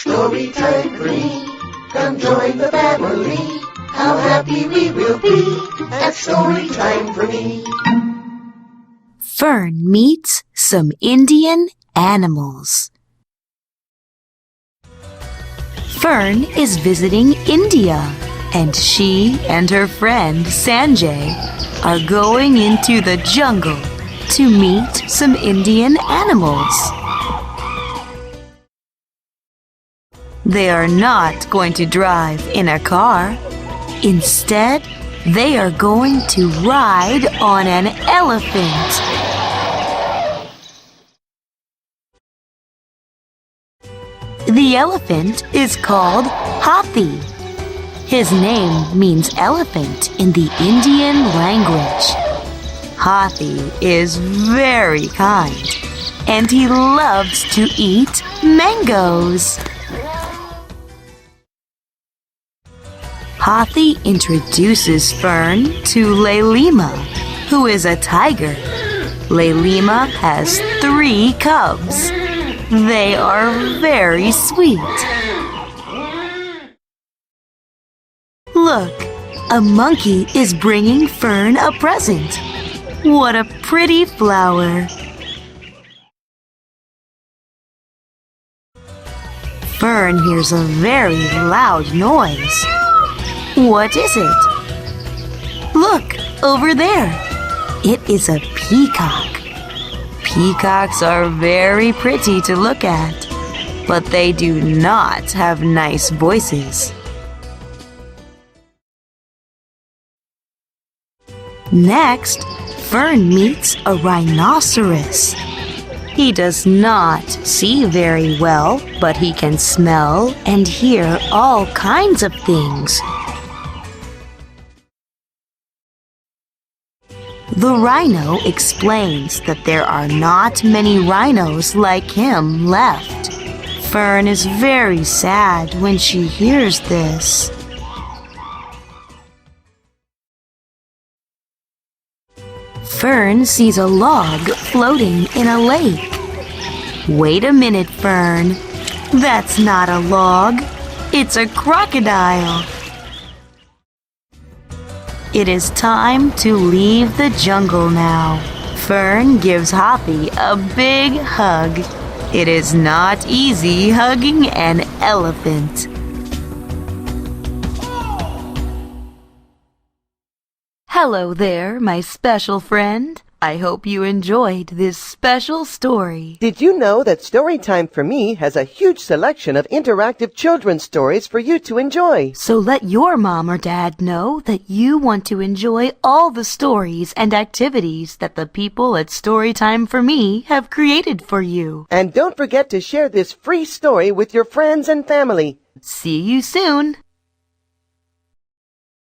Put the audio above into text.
Story time for me. Come join the family. How happy we will be at story time for me. Fern meets some Indian animals. Fern is visiting India, and she and her friend Sanjay are going into the jungle to meet some Indian animals. They are not going to drive in a car. Instead, they are going to ride on an elephant. The elephant is called Hathi. His name means elephant in the Indian language. Hathi is very kind, and he loves to eat mangoes. Hathi introduces Fern to Laylima, who is a tiger. Laylima has 3 cubs. They are very sweet. Look, a monkey is bringing Fern a present. What a pretty flower. Fern hears a very loud noise. What is it? Look, over there. It is a peacock. Peacocks are very pretty to look at, but they do not have nice voices. Next, Fern meets a rhinoceros. He does not see very well, but he can smell and hear all kinds of things. The rhino explains that there are not many rhinos like him left. Fern is very sad when she hears this. Fern sees a log floating in a lake. Wait a minute, Fern. That's not a log. It's a crocodile. It is time to leave the jungle now. Fern gives Hathi a big hug. It is not easy hugging an elephant. Hello there, my special friend. I hope you enjoyed this special story. Did you know that Storytime for Me has a huge selection of interactive children's stories for you to enjoy? So let your mom or dad know that you want to enjoy all the stories and activities that the people at Storytime for Me have created for you. And don't forget to share this free story with your friends and family. See you soon.